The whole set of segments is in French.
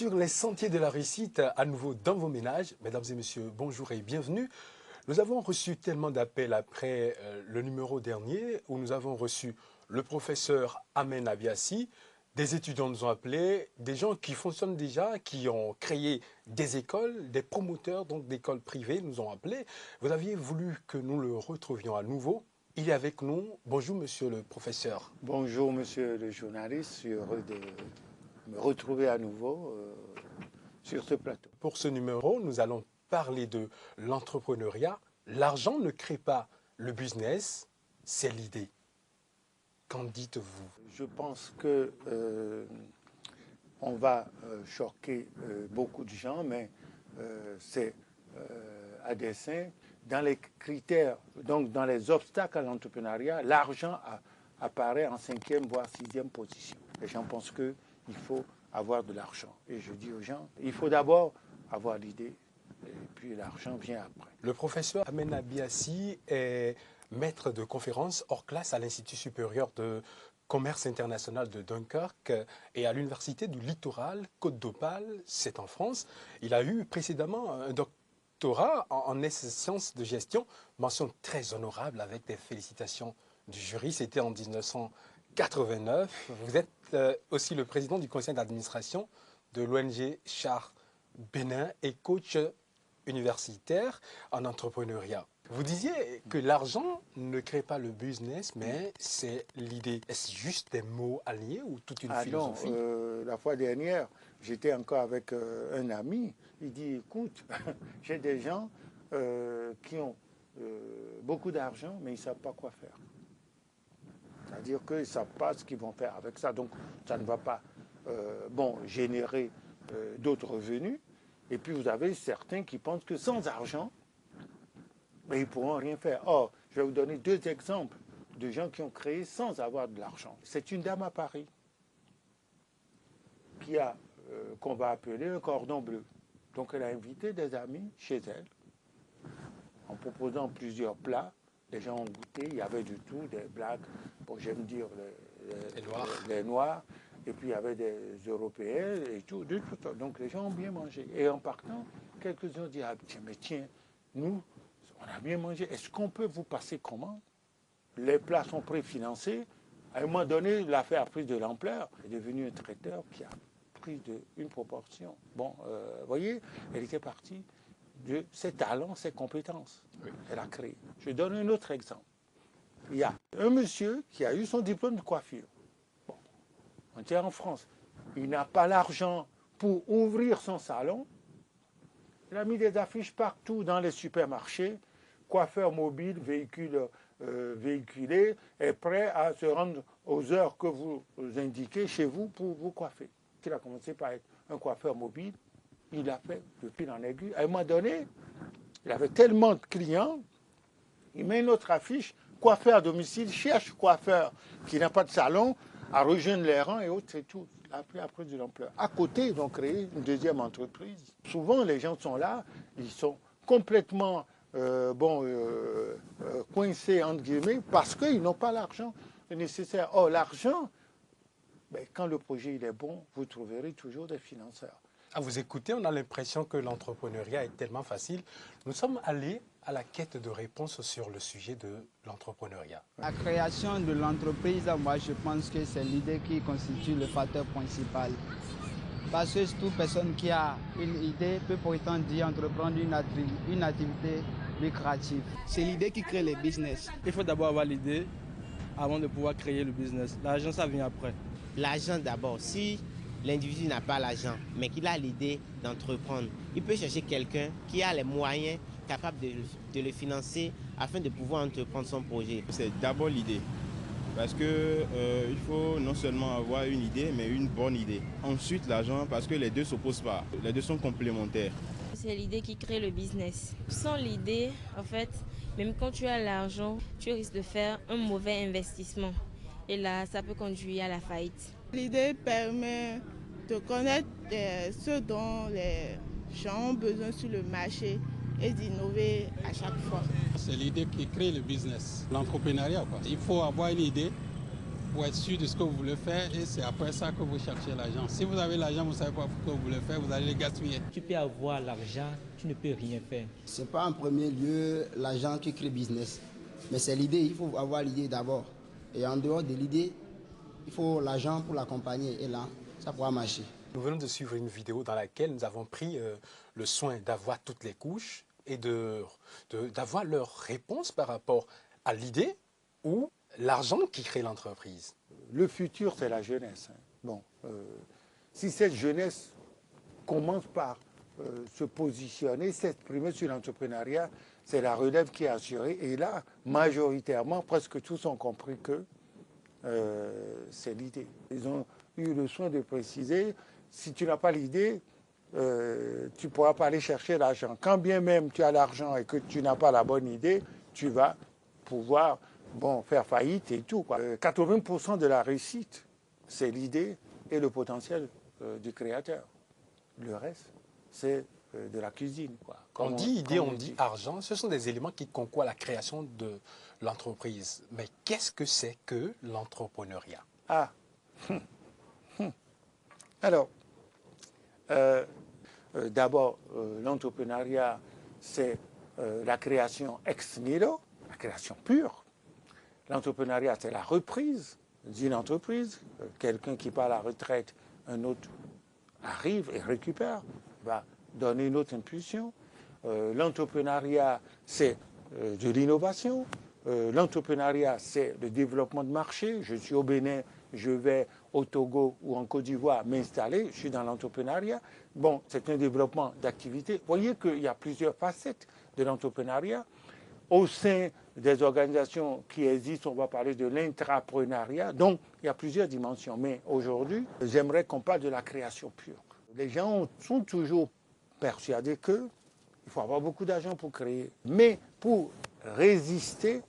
Sur les sentiers de la réussite, à nouveau dans vos ménages. Mesdames et messieurs, bonjour et bienvenue. Nous avons reçu tellement d'appels après le numéro dernier où nous avons reçu le professeur Amen Abiassi. Des étudiants nous ont appelés, des gens qui fonctionnent déjà, qui ont créé des écoles, des promoteurs donc d'écoles privées nous ont appelés. Vous aviez voulu que nous le retrouvions à nouveau. Il est avec nous. Bonjour monsieur le professeur. Bonjour monsieur le journaliste, je suis heureux de me retrouver à nouveau sur ce plateau. Pour ce numéro, nous allons parler de l'entrepreneuriat. L'argent ne crée pas le business, c'est l'idée. Qu'en dites-vous? Je pense que on va choquer beaucoup de gens, mais c'est à dessein. Dans les critères, donc dans les obstacles à l'entrepreneuriat, l'argent apparaît en 5e voire 6e position. Les gens pensent qu'il faut avoir de l'argent. Et je dis aux gens, il faut d'abord avoir l'idée, et puis l'argent vient après. Le professeur Amen Abiassi est maître de conférences hors classe à l'Institut supérieur de commerce international de Dunkerque et à l'Université du Littoral, Côte d'Opale, c'est en France. Il a eu précédemment un doctorat en sciences de gestion, mention très honorable avec des félicitations du jury, c'était en 1989. Vous êtes aussi le président du conseil d'administration de l'ONG Char Bénin et coach universitaire en entrepreneuriat. Vous disiez que l'argent ne crée pas le business, mais c'est l'idée. Est-ce juste des mots alignés ou toute une philosophie? Non, la fois dernière, j'étais encore avec un ami. Il dit, écoute, j'ai des gens qui ont beaucoup d'argent, mais ils ne savent pas quoi faire. C'est-à-dire qu'ils ne savent pas ce qu'ils vont faire avec ça. Donc, ça ne va pas générer d'autres revenus. Et puis, vous avez certains qui pensent que sans argent, mais ils ne pourront rien faire. Or, je vais vous donner 2 exemples de gens qui ont créé sans avoir de l'argent. C'est une dame à Paris qui a, qu'on va appeler un cordon bleu. Donc, elle a invité des amis chez elle en proposant plusieurs plats. Les gens ont goûté, il y avait du tout, des blacks, bon, j'aime dire les noirs, et puis il y avait des Européens et tout, de tout. Donc les gens ont bien mangé. Et en partant, quelques-uns ont dit, ah, tiens, nous, on a bien mangé, est-ce qu'on peut vous passer commande? Les plats sont préfinancés. À un moment donné, l'affaire a pris de l'ampleur. Elle est devenue un traiteur qui a pris une proportion. Bon, vous voyez, elle était partie de ses talents, ses compétences. Oui. Elle a créé. Je donne un autre exemple. Il y a un monsieur qui a eu son diplôme de coiffure. Bon, on était en France. Il n'a pas l'argent pour ouvrir son salon. Il a mis des affiches partout dans les supermarchés. Coiffeur mobile, véhicule véhiculé, est prêt à se rendre aux heures que vous indiquez chez vous pour vous coiffer. Il a commencé par être un coiffeur mobile. Il a fait le fil en aiguille. À un moment donné, il avait tellement de clients, il met une autre affiche, coiffeur à domicile, cherche coiffeur qui n'a pas de salon, à rejoindre les rangs et autres, c'est tout. Il a pris de l'ampleur. À côté, ils ont créé une deuxième entreprise. Souvent, les gens sont là, ils sont complètement coincés, entre guillemets, parce qu'ils n'ont pas l'argent nécessaire. Or, l'argent, quand le projet il est bon, vous trouverez toujours des financeurs. À vous écouter, on a l'impression que l'entrepreneuriat est tellement facile. Nous sommes allés à la quête de réponses sur le sujet de l'entrepreneuriat. La création de l'entreprise, moi je pense que c'est l'idée qui constitue le facteur principal. Parce que toute personne qui a une idée peut pourtant dire entreprendre une activité lucrative. C'est l'idée qui crée les business. Il faut d'abord avoir l'idée avant de pouvoir créer le business. L'argent, ça vient après. L'argent d'abord. Si l'individu n'a pas l'argent, mais qu'il a l'idée d'entreprendre, il peut chercher quelqu'un qui a les moyens capables de le financer afin de pouvoir entreprendre son projet. C'est d'abord l'idée. Parce qu'il faut non seulement avoir une idée, mais une bonne idée. Ensuite, l'argent, parce que les deux ne s'opposent pas. Les deux sont complémentaires. C'est l'idée qui crée le business. Sans l'idée, en fait, même quand tu as l'argent, tu risques de faire un mauvais investissement. Et là, ça peut conduire à la faillite. L'idée permet de connaître ce dont les gens ont besoin sur le marché et d'innover à chaque fois. C'est l'idée qui crée le business, l'entrepreneuriat. Il faut avoir une idée pour être sûr de ce que vous voulez faire et c'est après ça que vous cherchez l'argent. Si vous avez l'argent, vous ne savez pas ce que vous voulez faire, vous allez le gaspiller. Tu peux avoir l'argent, tu ne peux rien faire. Ce n'est pas en premier lieu l'argent qui crée business, mais c'est l'idée. Il faut avoir l'idée d'abord. Et en dehors de l'idée, il faut l'argent pour l'accompagner. Et là, ça pourra marcher. Nous venons de suivre une vidéo dans laquelle nous avons pris le soin d'avoir toutes les couches et d'avoir leur réponse par rapport à l'idée ou l'argent qui crée l'entreprise. Le futur, c'est la jeunesse. Bon, si cette jeunesse commence par se positionner, s'exprimer sur l'entrepreneuriat, c'est la relève qui est assurée. Et là, majoritairement, presque tous ont compris que c'est l'idée. Ils ont eu le soin de préciser, si tu n'as pas l'idée, tu ne pourras pas aller chercher l'argent. Quand bien même tu as l'argent et que tu n'as pas la bonne idée, tu vas pouvoir faire faillite et tout. 80% de la réussite, c'est l'idée et le potentiel du créateur. Le reste, c'est de la cuisine. On dit idée, on dit argent. Ce sont des éléments qui concourent à la création de l'entreprise. Mais qu'est-ce que c'est que l'entrepreneuriat? Alors, d'abord, l'entrepreneuriat, c'est la création ex nihilo, la création pure. L'entrepreneuriat, c'est la reprise d'une entreprise. Quelqu'un qui part à la retraite, un autre arrive et récupère, va donner une autre impulsion. L'entrepreneuriat, c'est de l'innovation. L'entrepreneuriat, c'est le développement de marché. Je suis au Bénin, je vais au Togo ou en Côte d'Ivoire m'installer, je suis dans l'entrepreneuriat. Bon, c'est un développement d'activité. Vous voyez qu'il y a plusieurs facettes de l'entrepreneuriat. Au sein des organisations qui existent, on va parler de l'intrapreneuriat. Donc, il y a plusieurs dimensions. Mais aujourd'hui, j'aimerais qu'on parle de la création pure. Les gens sont toujours persuadés qu'il faut avoir beaucoup d'argent pour créer. Mais pour résister,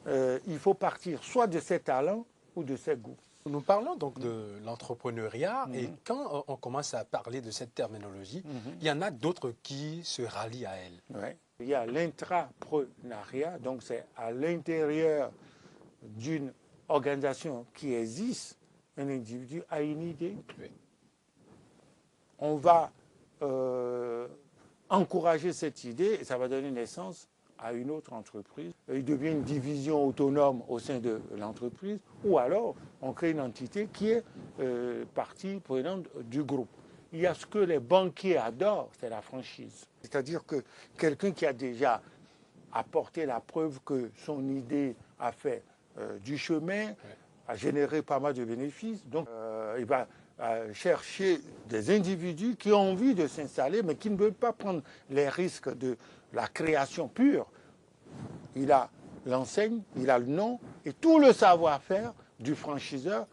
il faut partir soit de ses talents ou de ses goûts. Nous parlons donc de l'entrepreneuriat et quand on commence à parler de cette terminologie, il y en a d'autres qui se rallient à elle. Ouais. Il y a l'intrapreneuriat, donc c'est à l'intérieur d'une organisation qui existe, un individu a une idée. Oui. On va encourager cette idée et ça va donner naissance à une autre entreprise. Il devient une division autonome au sein de l'entreprise ou alors on crée une entité qui est partie prenante du groupe. Il y a ce que les banquiers adorent, c'est la franchise. C'est-à-dire que quelqu'un qui a déjà apporté la preuve que son idée a fait du chemin, a généré pas mal de bénéfices, donc il va chercher des individus qui ont envie de s'installer, mais qui ne veulent pas prendre les risques de la création pure. Il a l'enseigne, il a le nom, et tout le savoir-faire du franchiseur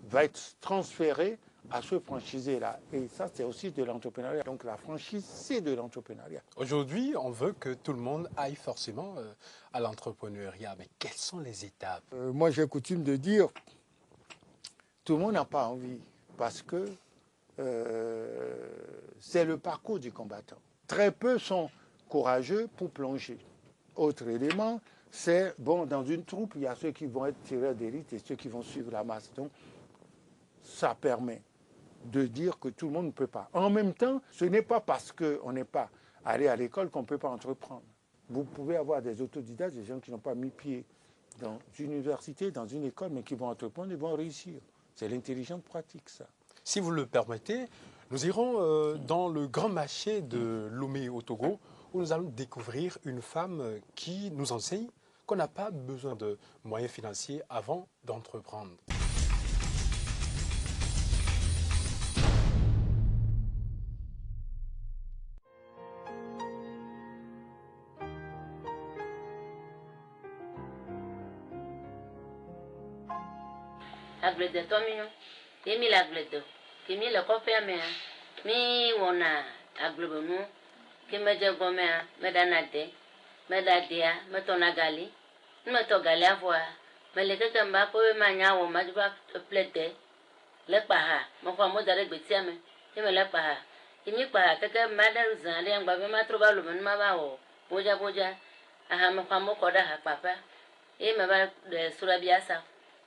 va être transféré à ce franchisé-là. Et ça, c'est aussi de l'entrepreneuriat. Donc la franchise, c'est de l'entrepreneuriat. Aujourd'hui, on veut que tout le monde aille forcément à l'entrepreneuriat. Mais quelles sont les étapes? Moi, j'ai coutume de dire, tout le monde n'a pas envie, parce que c'est le parcours du combattant. Très peu sont courageux pour plonger. Autre élément, c'est, dans une troupe, il y a ceux qui vont être tireurs d'élite et ceux qui vont suivre la masse. Donc, ça permet de dire que tout le monde ne peut pas. En même temps, ce n'est pas parce qu'on n'est pas allé à l'école qu'on ne peut pas entreprendre. Vous pouvez avoir des autodidactes, des gens qui n'ont pas mis pied dans une université, dans une école, mais qui vont entreprendre et vont réussir. C'est l'intelligence pratique, ça. Si vous le permettez, nous irons dans le grand marché de Lomé au Togo, où nous allons découvrir une femme qui nous enseigne qu'on n'a pas besoin de moyens financiers avant d'entreprendre. Agblede to mi yo emi la agblede kimi le kofe me mi wona agblebe nu ki me je go me me dana de me da dia me to na gali me to gali afwa me le keke mba ko ma nya wo ma juba plete le pa ha mo kwa mo dare gbeti ame ki me le pa ha kimi pa keke ma da zan le ngba be ma tro ba lo me ma ba wo boja aha me kwa mo ko da ha papa e me ba de sura biasa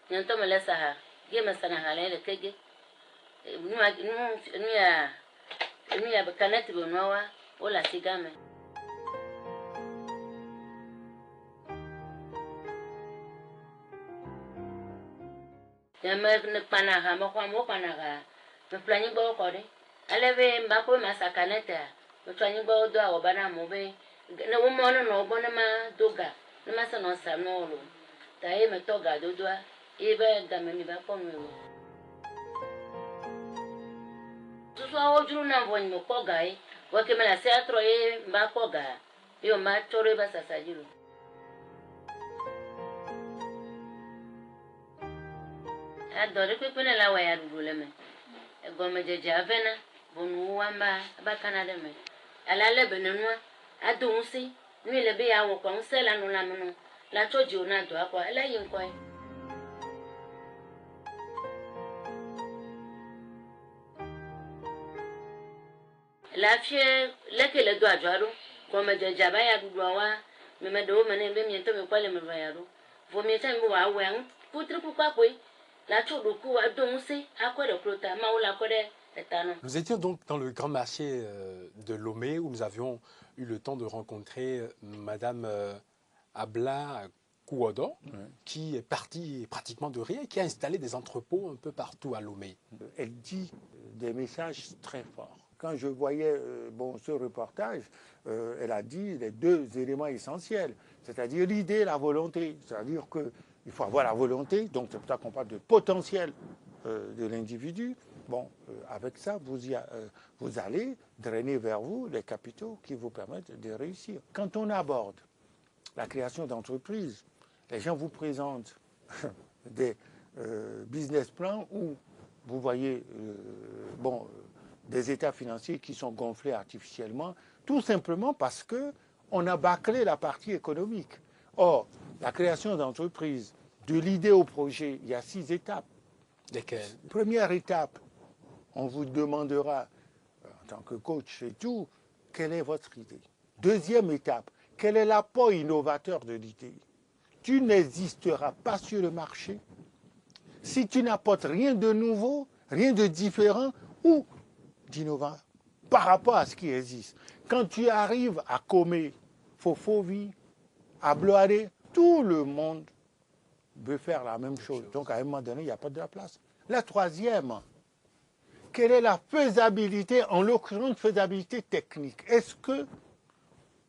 Nyanto me lesa ha. Ge me sana hala le kege. Nu ya kaneti bo noa o la sigame. Ya me ne pana ha mo kwa mo pana ha. Me plani bo ko de. Aleve mbako masa kaneta. Me plani bo do a obana mo be. Ne wo mo no bo ne ma doga. Ne ma se no sa no lo. Ta e me toga do do a. Ibe da me mi ba ko mi wo. So ojuru na vonyi mo ko gai. Wo ke me la se atro e mba ko ga. Yo ma choro ba sasa jiru. Adore pe pene la wa ya dudule me. Gome jeje avena bonu wamba ba Canada me. Ala le benenua adu nsi ni le be ya wo kwa nse la no la me la choji ona do akwa la yin ko. La fie leke le do ajaro gome jeje ba ya dudu wa me do me ne be mi to me kwale me ya do. Vo mi ta mi wa wa putri pu kwa koi. Nous étions donc dans le grand marché de Lomé où nous avions eu le temps de rencontrer Madame Abla Kouodo, qui est partie pratiquement de rien et qui a installé des entrepôts un peu partout à Lomé. Elle dit des messages très forts. Quand je voyais ce reportage, elle a dit les deux éléments essentiels, c'est-à-dire l'idée et la volonté. C'est-à-dire qu'il faut avoir la volonté, donc c'est pour ça qu'on parle de potentiel de l'individu. Bon, avec ça, vous allez drainer vers vous les capitaux qui vous permettent de réussir. Quand on aborde la création d'entreprises, les gens vous présentent des business plans où vous voyez des états financiers qui sont gonflés artificiellement, tout simplement parce qu'on a bâclé la partie économique. Or, la création d'entreprises, de l'idée au projet, il y a 6 étapes. Lesquelles? Première étape, on vous demandera, en tant que coach et tout, quelle est votre idée. Deuxième étape, quel est l'apport innovateur de l'idée. Tu n'existeras pas sur le marché si tu n'apportes rien de nouveau, rien de différent ou d'innovant par rapport à ce qui existe. Quand tu arrives à Comé, Fofovi, à Bloaré, tout le monde veut faire la même chose. Donc à un moment donné, il n'y a pas de la place. La troisième, quelle est la faisabilité, en l'occurrence faisabilité technique? Est-ce que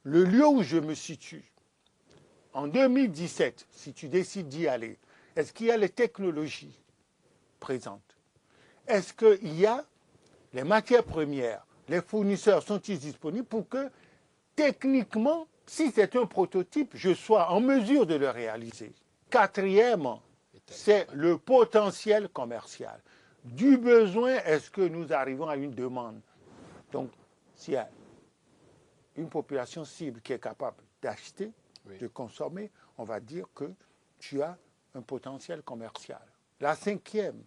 le lieu où je me situe, en 2017, si tu décides d'y aller, est-ce qu'il y a les technologies présentes? Est-ce qu'il y a les matières premières? Les fournisseurs sont-ils disponibles pour que, techniquement, si c'est un prototype, je sois en mesure de le réaliser? Quatrième, c'est le potentiel commercial. Du besoin, est-ce que nous arrivons à une demande? Donc, s'il y a une population cible qui est capable d'acheter, de consommer, on va dire que tu as un potentiel commercial. La cinquième,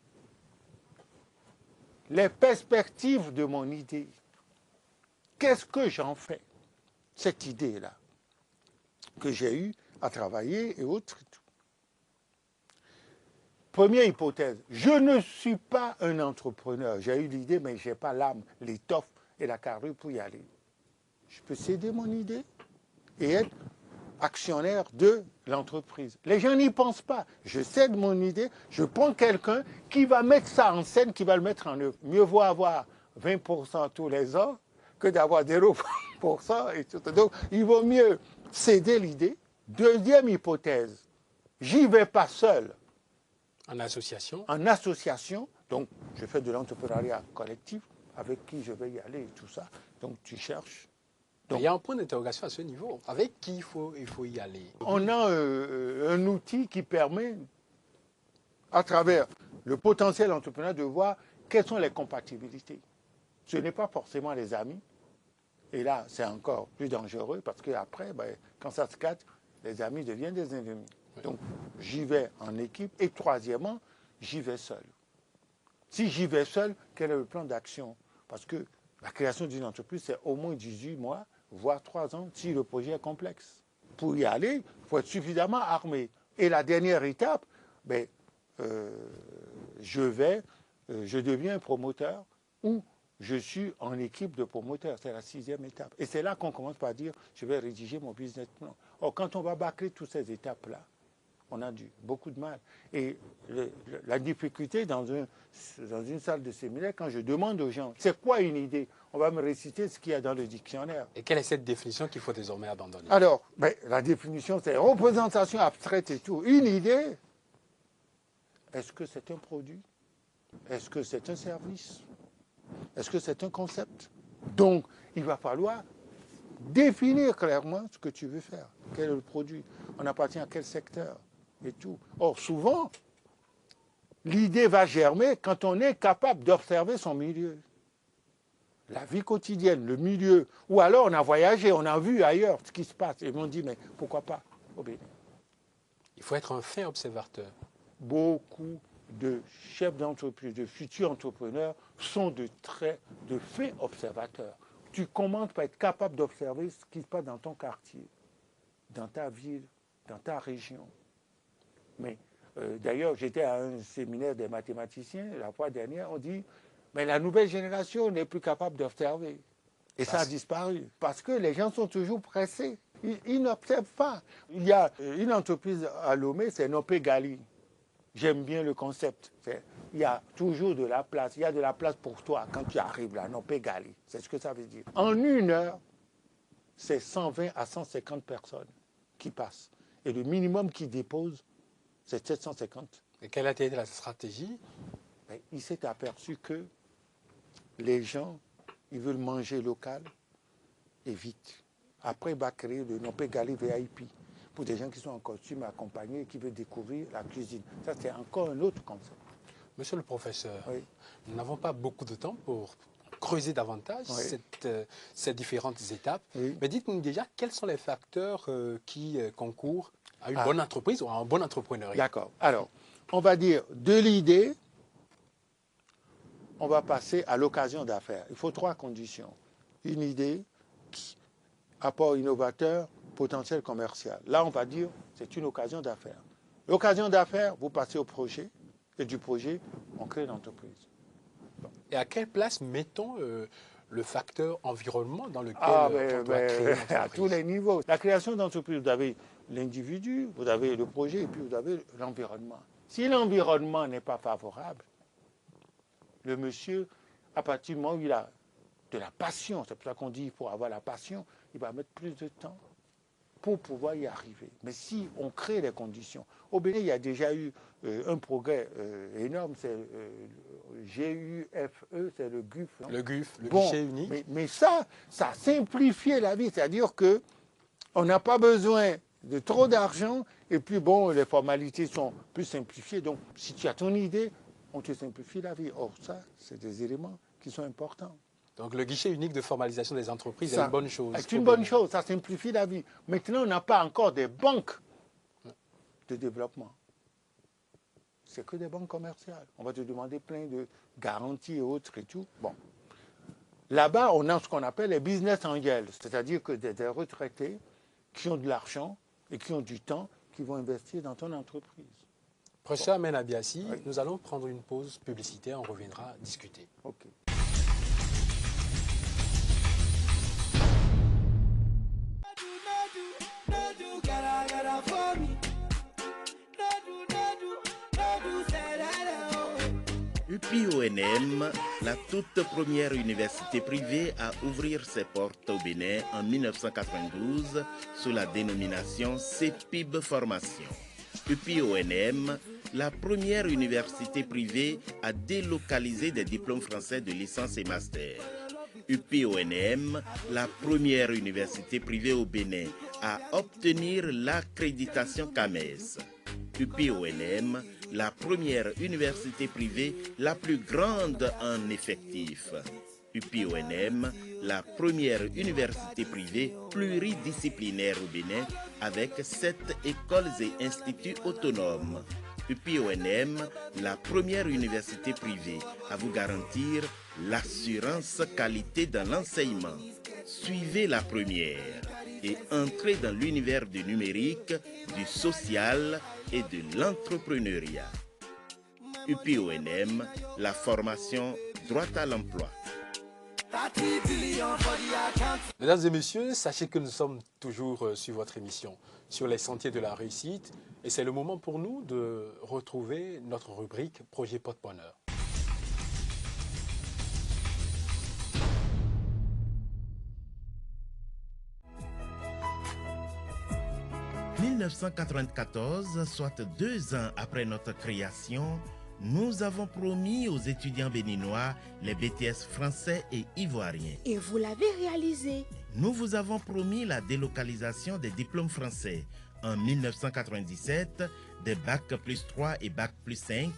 les perspectives de mon idée. Qu'est-ce que j'en fais? Cette idée-là, que j'ai eue à travailler et autres. Première hypothèse, je ne suis pas un entrepreneur. J'ai eu l'idée, mais je n'ai pas l'âme, l'étoffe et la carrure pour y aller. Je peux céder mon idée et être actionnaire de l'entreprise. Les gens n'y pensent pas. Je cède mon idée, je prends quelqu'un qui va mettre ça en scène, qui va le mettre en œuvre. Mieux vaut avoir 20% tous les ans que d'avoir 0% et tout. Donc, il vaut mieux céder l'idée. Deuxième hypothèse, j'y vais pas seul. En association? En association, donc je fais de l'entrepreneuriat collectif, avec qui je vais y aller et tout ça. Donc tu cherches. Donc, il y a un point d'interrogation à ce niveau. Avec qui il faut y aller? On a un outil qui permet, à travers le potentiel entrepreneur, de voir quelles sont les compatibilités. Ce n'est pas forcément les amis. Et là, c'est encore plus dangereux parce qu'après, quand ça se casse, les amis deviennent des ennemis. Donc, j'y vais en équipe. Et troisièmement, j'y vais seul. Si j'y vais seul, quel est le plan d'action? Parce que la création d'une entreprise, c'est au moins 18 mois, voire 3 ans, si le projet est complexe. Pour y aller, il faut être suffisamment armé. Et la dernière étape, je deviens promoteur ou je suis en équipe de promoteurs. C'est la 6e étape. Et c'est là qu'on commence par dire, je vais rédiger mon business plan. Or, quand on va bâcler toutes ces étapes-là, on a beaucoup de mal. Et la difficulté dans une salle de séminaire, quand je demande aux gens, c'est quoi une idée? On va me réciter ce qu'il y a dans le dictionnaire. Et quelle est cette définition qu'il faut désormais abandonner? Alors, la définition, c'est représentation abstraite et tout. Une idée, est-ce que c'est un produit? Est-ce que c'est un service? Est-ce que c'est un concept? Donc, il va falloir définir clairement ce que tu veux faire. Quel est le produit? On appartient à quel secteur? Et tout. Or, souvent, l'idée va germer quand on est capable d'observer son milieu. La vie quotidienne, le milieu. Ou alors, on a voyagé, on a vu ailleurs ce qui se passe. Et on dit, mais pourquoi pas au Bénin? Il faut être un fin observateur. Beaucoup de chefs d'entreprise, de futurs entrepreneurs sont de faits observateurs. Tu commences par être capable d'observer ce qui se passe dans ton quartier, dans ta ville, dans ta région. Mais d'ailleurs, j'étais à un séminaire des mathématiciens la fois dernière, on dit, mais la nouvelle génération n'est plus capable d'observer. Et ça a disparu, parce que les gens sont toujours pressés. Ils n'observent pas. Il y a une entreprise à Lomé, c'est Nopé Gali. J'aime bien le concept. Il y a toujours de la place. Il y a de la place pour toi quand tu arrives là, Nopé Gali. C'est ce que ça veut dire. En 1 heure, c'est 120 à 150 personnes qui passent. Et le minimum qui dépose, c'est 750. Et quelle a été la stratégie? Il s'est aperçu que les gens, ils veulent manger local et vite. Après, il va créer le Nopé Gali VIP pour des gens qui sont en costume accompagnés et qui veulent découvrir la cuisine. Ça, c'est encore un autre concept. Monsieur le professeur, oui. Nous n'avons pas beaucoup de temps pour creuser davantage ces différentes étapes. Oui. Mais dites-nous déjà, quels sont les facteurs qui concourent à une bonne entreprise ou à un bon entrepreneuriat? D'accord. Alors, on va dire de l'idée, on va passer à l'occasion d'affaires. Il faut 3 conditions. Une idée, apport innovateur, potentiel commercial. Là, on va dire c'est une occasion d'affaires. L'occasion d'affaires, vous passez au projet, et du projet, on crée l'entreprise. Et à quelle place mettons le facteur environnement dans lequel on doit créer l'entreprise? À tous les niveaux. La création d'entreprise, vous avez l'individu, vous avez le projet, et puis vous avez l'environnement. Si l'environnement n'est pas favorable, le monsieur, à partir du moment où il a de la passion, c'est pour ça qu'on dit qu'il faut avoir la passion, il va mettre plus de temps pour pouvoir y arriver. Mais si on crée les conditions, au Bénin, il y a déjà eu un progrès énorme, c'est GUFE, c'est le GUF. Non? Le GUF, le guichet unique. Mais ça simplifie la vie, c'est-à-dire qu'on n'a pas besoin de trop d'argent, et puis bon, les formalités sont plus simplifiées. Donc, si tu as ton idée, on te simplifie la vie. Or, ça, c'est des éléments qui sont importants. Donc le guichet unique de formalisation des entreprises est une bonne chose. C'est une bonne chose, ça simplifie la vie. Maintenant, on n'a pas encore des banques de développement. C'est que des banques commerciales. On va te demander plein de garanties et autres et tout. Bon. Là-bas, on a ce qu'on appelle les business angels, c'est-à-dire que des retraités qui ont de l'argent et qui ont du temps, qui vont investir dans ton entreprise. Professeur Amen Abiassi, nous allons prendre une pause publicitaire, on reviendra discuter. Ok. UPONM, la toute première université privée à ouvrir ses portes au Bénin en 1992 sous la dénomination CEPIB Formation. UPONM, la première université privée à délocaliser des diplômes français de licence et master. UPONM, la première université privée au Bénin à obtenir l'accréditation CAMES. UPONM, la première université privée la plus grande en effectifs. UPONM, la première université privée pluridisciplinaire au Bénin avec 7 écoles et instituts autonomes. UPONM, la première université privée à vous garantir l'assurance qualité dans l'enseignement. Suivez la première et entrez dans l'univers du numérique, du social et de l'entrepreneuriat. UPONM, la formation droit à l'emploi. Mesdames et messieurs, sachez que nous sommes toujours sur votre émission, sur les sentiers de la réussite. Et c'est le moment pour nous de retrouver notre rubrique Projet Porte-Bonheur. En 1994, soit 2 ans après notre création, nous avons promis aux étudiants béninois les BTS français et ivoiriens. Et vous l'avez réalisé. Nous vous avons promis la délocalisation des diplômes français. En 1997, des Bac plus 3 et Bac plus 5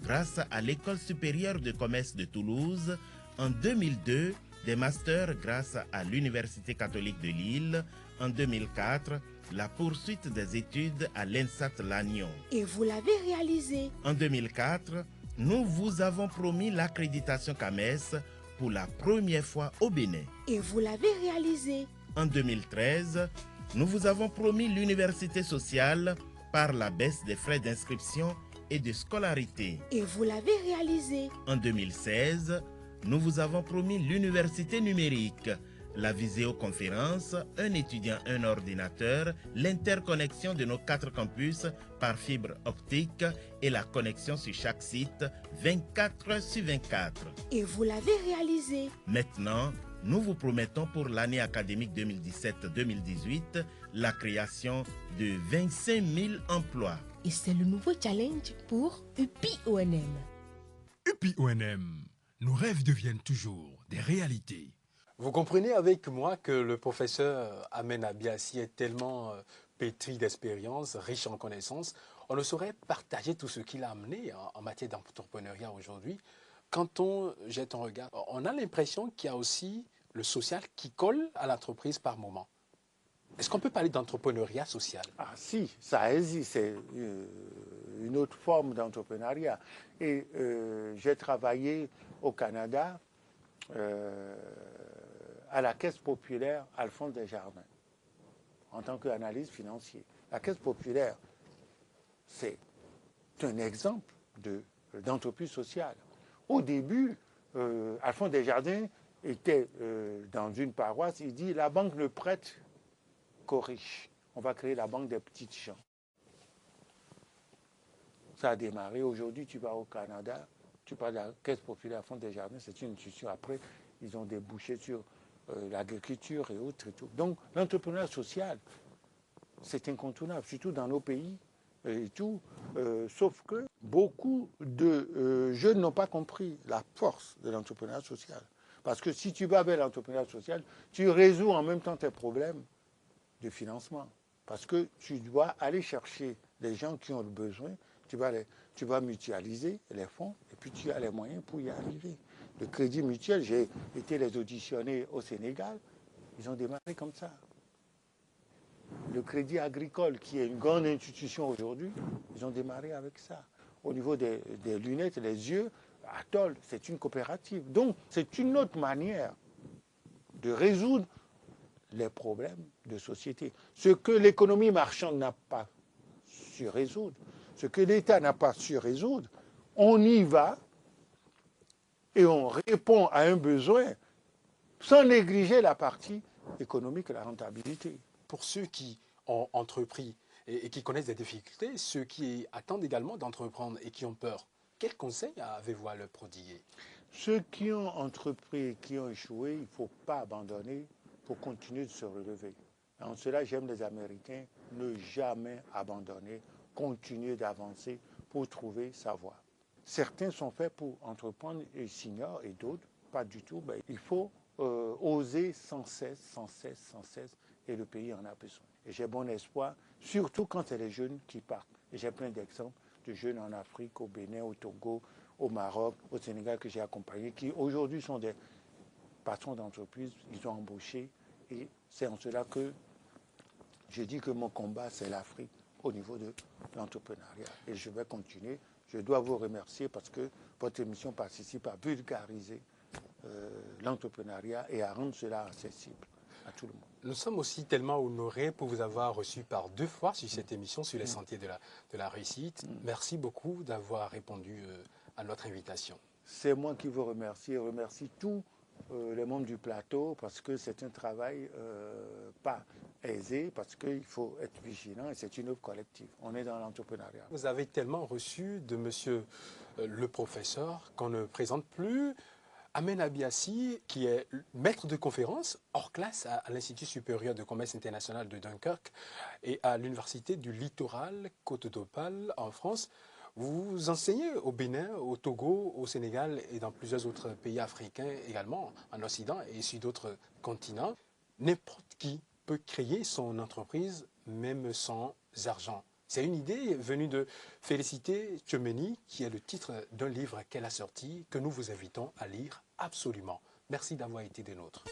grâce à l'École supérieure de commerce de Toulouse. En 2002, des masters grâce à l'Université catholique de Lille. En 2004, la poursuite des études à l'ENSAT Lannion. Et vous l'avez réalisé. En 2004, nous vous avons promis l'accréditation CAMES pour la première fois au Bénin. Et vous l'avez réalisé. En 2013, nous vous avons promis l'université sociale par la baisse des frais d'inscription et de scolarité. Et vous l'avez réalisé. En 2016, nous vous avons promis l'université numérique, la visioconférence, un étudiant, un ordinateur, l'interconnexion de nos 4 campus par fibre optique et la connexion sur chaque site 24 heures sur 24. Et vous l'avez réalisé. Maintenant, nous vous promettons pour l'année académique 2017-2018 la création de 25 000 emplois. Et c'est le nouveau challenge pour UPONM. UPONM, nos rêves deviennent toujours des réalités. Vous comprenez avec moi que le professeur Amen Abiassi est tellement pétri d'expérience, riche en connaissances. On ne saurait partager tout ce qu'il a amené en matière d'entrepreneuriat aujourd'hui. Quand on jette un regard, on a l'impression qu'il y a aussi le social qui colle à l'entreprise par moment. Est-ce qu'on peut parler d'entrepreneuriat social? Ah si, ça existe, c'est une autre forme d'entrepreneuriat. Et j'ai travaillé au Canada à la Caisse populaire Alphonse Desjardins, en tant qu'analyste financier. La Caisse populaire, c'est un exemple d'entreprise sociale. Au début, Alphonse Desjardins était dans une paroisse, il dit « la banque ne prête qu'aux riches. On va créer la banque des petites gens ». Ça a démarré. Aujourd'hui, tu vas au Canada, tu parles de la Caisse populaire Alphonse Desjardins, c'est une institution. Après, ils ont débouché sur l'agriculture et autres et tout. Donc, l'entrepreneuriat social, c'est incontournable, surtout dans nos pays et tout. Sauf que beaucoup de jeunes n'ont pas compris la force de l'entrepreneuriat social. Parce que si tu vas vers l'entrepreneuriat social, tu résous en même temps tes problèmes de financement. Parce que tu dois aller chercher les gens qui ont le besoin, tu vas mutualiser les fonds et puis tu as les moyens pour y arriver. Le crédit mutuel, j'ai été les auditionner au Sénégal, ils ont démarré comme ça. Le crédit agricole, qui est une grande institution aujourd'hui, ils ont démarré avec ça. Au niveau des lunettes, les yeux, Atoll, c'est une coopérative. Donc, c'est une autre manière de résoudre les problèmes de société. Ce que l'économie marchande n'a pas su résoudre, ce que l'État n'a pas su résoudre, on y va et on répond à un besoin sans négliger la partie économique et la rentabilité. Pour ceux qui ont entrepris et qui connaissent des difficultés, ceux qui attendent également d'entreprendre et qui ont peur, quels conseils avez-vous à leur prodiguer? Ceux qui ont entrepris et qui ont échoué, il ne faut pas abandonner pour continuer de se relever. En cela, j'aime les Américains, ne jamais abandonner, continuer d'avancer pour trouver sa voie. Certains sont faits pour entreprendre et s'ignorent, et d'autres, pas du tout. Ben, il faut oser sans cesse, et le pays en a besoin. Et j'ai bon espoir, surtout quand c'est les jeunes qui partent. Et j'ai plein d'exemples de jeunes en Afrique, au Bénin, au Togo, au Maroc, au Sénégal que j'ai accompagnés, qui aujourd'hui sont des patrons d'entreprise, ils ont embauché. Et c'est en cela que je dis que mon combat, c'est l'Afrique au niveau de l'entrepreneuriat. Et je vais continuer. Je dois vous remercier parce que votre émission participe à vulgariser l'entrepreneuriat et à rendre cela accessible à tout le monde. Nous sommes aussi tellement honorés pour vous avoir reçu par 2 fois sur cette émission, sur les sentiers de la réussite. Merci beaucoup d'avoir répondu à notre invitation. C'est moi qui vous remercie et remercie tous les membres du plateau parce que c'est un travail pas aisé, parce qu'il faut être vigilant et c'est une œuvre collective. On est dans l'entrepreneuriat. Vous avez tellement reçu de monsieur le professeur qu'on ne présente plus Amen Abiassi, qui est maître de conférence hors classe à l'Institut supérieur de commerce international de Dunkerque et à l'Université du Littoral, Côte d'Opale, en France. Vous enseignez au Bénin, au Togo, au Sénégal et dans plusieurs autres pays africains également, en Occident et sur d'autres continents. N'importe qui peut créer son entreprise, même sans argent. C'est une idée venue de Félicité Tchomeni, qui est le titre d'un livre qu'elle a sorti, que nous vous invitons à lire absolument. Merci d'avoir été des nôtres.